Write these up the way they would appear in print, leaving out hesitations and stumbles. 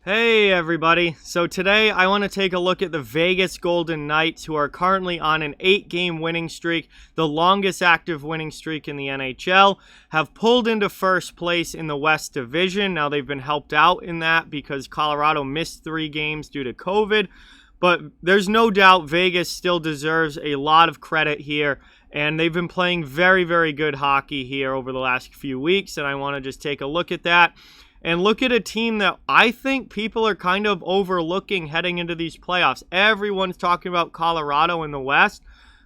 Hey everybody, so today I want to take a look at the Vegas Golden Knights, who are currently on an 8-game winning streak, the longest active winning streak in the NHL, have pulled into first place in the West Division. Now they've been helped out in that because Colorado missed 3 games due to COVID, but there's no doubt Vegas still deserves a lot of credit here, and they've been playing very, very good hockey here over the last few weeks, and I want to just take a look at that. And look at a team that I think people are kind of overlooking heading into these playoffs. Everyone's talking about Colorado in the West.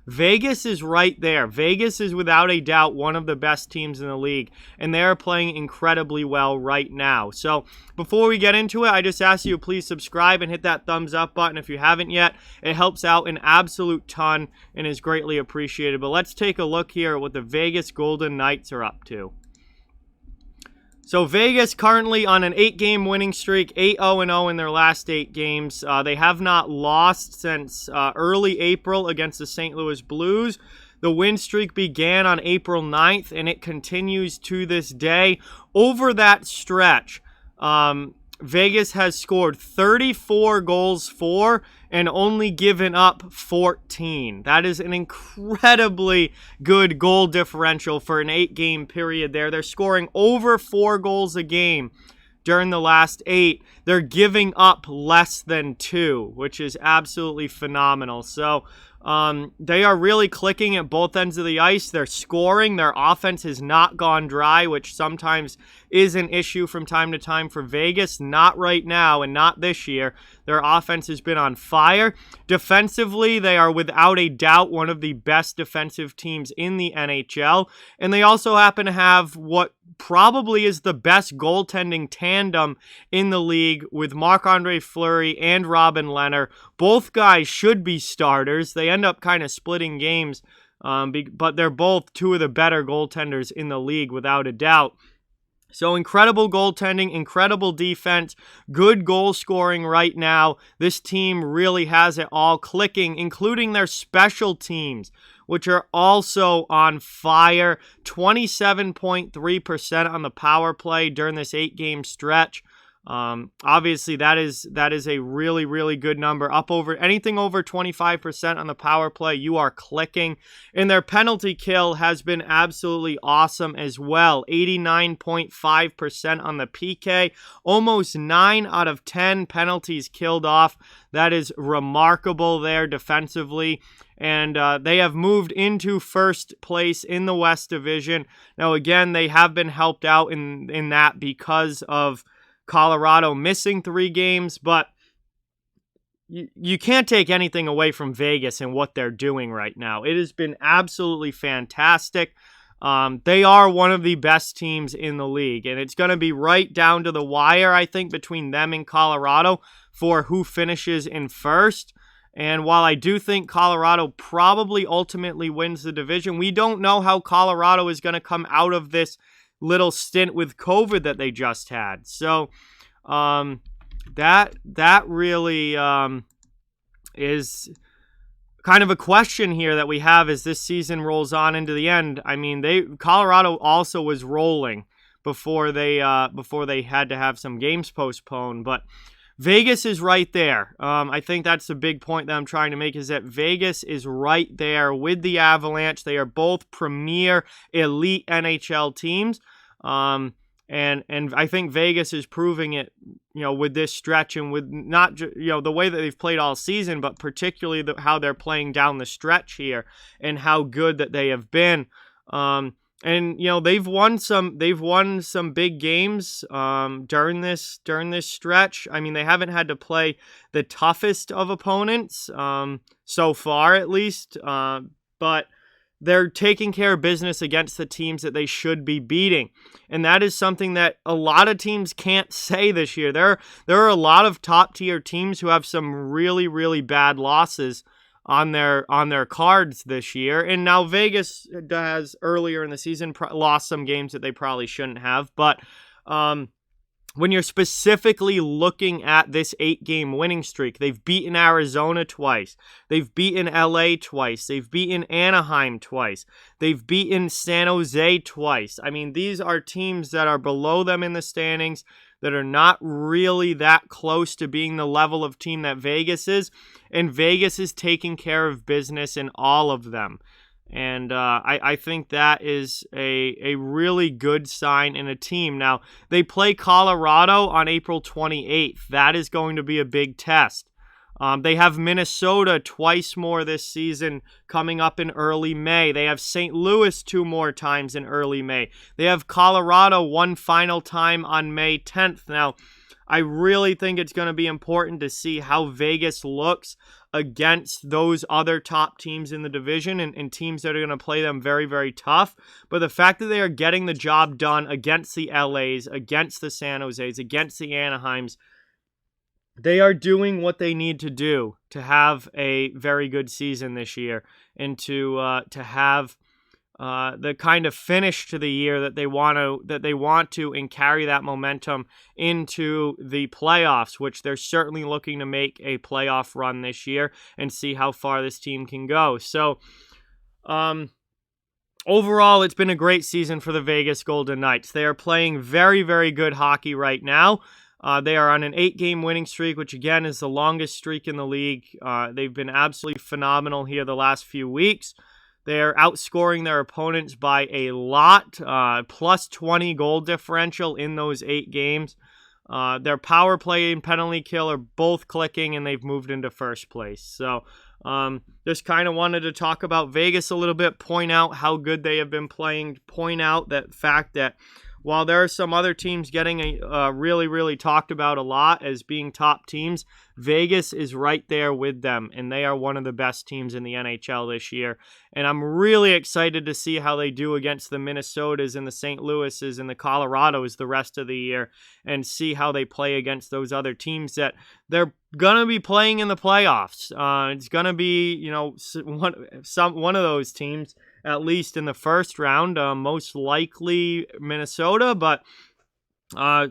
Vegas is right there. Vegas is without a doubt one of the best teams in the league, and they're playing incredibly well right now. So before we get into it, I just ask you to please subscribe and hit that thumbs up button if you haven't yet. It helps out an absolute ton and is greatly appreciated. But let's take a look here at what the Vegas Golden Knights are up to. So Vegas currently on an 8-game winning streak, 8-0-0 in their last 8 games. They have not lost since early April against the St. Louis Blues. The win streak began on April 9th, and it continues to this day. Over that stretch, Vegas has scored 34 goals for and only given up 14. That is an incredibly good goal differential for an 8-game period there. They're scoring over 4 goals a game during the last 8. They're giving up less than 2, which is absolutely phenomenal. So they are really clicking at both ends of the ice. They're scoring. Their offense has not gone dry, which sometimes is an issue from time to time for Vegas. Not right now and not this year. Their offense has been on fire. Defensively, they are without a doubt one of the best defensive teams in the NHL. And they also happen to have what probably is the best goaltending tandem in the league with Marc-Andre Fleury and Robin Lehner. Both guys should be starters. They end up kind of splitting games, but they're both 2 of the better goaltenders in the league without a doubt. So incredible goaltending, incredible defense, good goal scoring right now. This team really has it all clicking, including their special teams, which are also on fire. 27.3% on the power play during this 8-game stretch. Obviously that is a really, really good number. Up over anything over 25% on the power play, you are clicking. And their penalty kill has been absolutely awesome as well. 89.5% on the PK. Almost 9 out of 10 penalties killed off. That is remarkable there defensively. And they have moved into first place in the West Division. Now, again, they have been helped out in that because of Colorado missing 3 games, but you can't take anything away from Vegas and what they're doing right now. It has been absolutely fantastic. They are one of the best teams in the league, and it's going to be right down to the wire, I think, between them and Colorado for who finishes in first. And while I do think Colorado probably ultimately wins the division, we don't know how Colorado is going to come out of this little stint with COVID that they just had. So that really is kind of a question here that we have as this season rolls on into the end. I mean, Colorado also was rolling before they had to have some games postponed, but Vegas is right there. I think that's the big point that I'm trying to make, is that Vegas is right there with the Avalanche. They are both premier elite NHL teams. And I think Vegas is proving it, with this stretch and with not the way that they've played all season, but particularly how they're playing down the stretch here and how good that they have been. And they've won some big games during this stretch. I mean, they haven't had to play the toughest of opponents so far, at least, but they're taking care of business against the teams that they should be beating. And that is something that a lot of teams can't say this year. There are a lot of top tier teams who have some really, really bad losses on their cards this year. And now Vegas has earlier in the season lost some games that they probably shouldn't have. But when you're specifically looking at this 8-game winning streak, they've beaten Arizona twice. They've beaten LA twice. They've beaten Anaheim twice. They've beaten San Jose twice. I mean, these are teams that are below them in the standings. that are not really that close to being the level of team that Vegas is, and Vegas is taking care of business in all of them. And I think that is a really good sign in a team. Now, they play Colorado on April 28th. That is going to be a big test. They have Minnesota twice more this season coming up in early May. They have St. Louis 2 more times in early May. They have Colorado one final time on May 10th. Now, I really think it's going to be important to see how Vegas looks against those other top teams in the division and teams that are going to play them very, very tough. But the fact that they are getting the job done against the LAs, against the San Jose's, against the Anaheims, they are doing what they need to do to have a very good season this year and to have the kind of finish to the year that they want to and carry that momentum into the playoffs, which they're certainly looking to make a playoff run this year and see how far this team can go. So, overall, it's been a great season for the Vegas Golden Knights. They are playing very, very good hockey right now. They are on an 8-game winning streak, which again is the longest streak in the league. They've been absolutely phenomenal here the last few weeks. They're outscoring their opponents by a lot, plus 20 goal differential in those 8 games. Their power play and penalty kill are both clicking, and they've moved into first place. So just kind of wanted to talk about Vegas a little bit, point out how good they have been playing, point out that fact that while there are some other teams getting really, really talked about a lot as being top teams, Vegas is right there with them, and they are one of the best teams in the NHL this year. And I'm really excited to see how they do against the Minnesotas and the St. Louises and the Colorados the rest of the year, and see how they play against those other teams that they're gonna be playing in the playoffs. It's gonna be, you know, one of those teams, at least in the first round, most likely Minnesota, but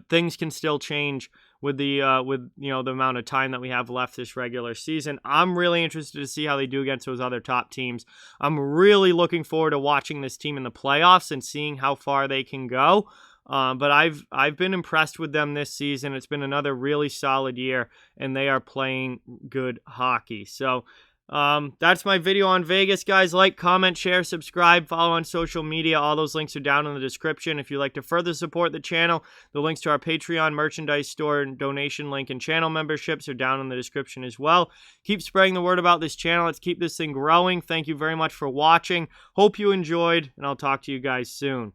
things can still change with the the amount of time that we have left this regular season. I'm really interested to see how they do against those other top teams. I'm really looking forward to watching this team in the playoffs and seeing how far they can go. But I've been impressed with them this season. It's been another really solid year, and they are playing good hockey. So that's my video on Vegas, guys. Like, comment, share, subscribe, follow on social media. All those links are down in the description. If you'd like to further support the channel, the links to our Patreon merchandise store and donation link and channel memberships are down in the description as well. Keep spreading the word about this channel. Let's keep this thing growing. Thank you very much for watching. Hope you enjoyed, and I'll talk to you guys soon.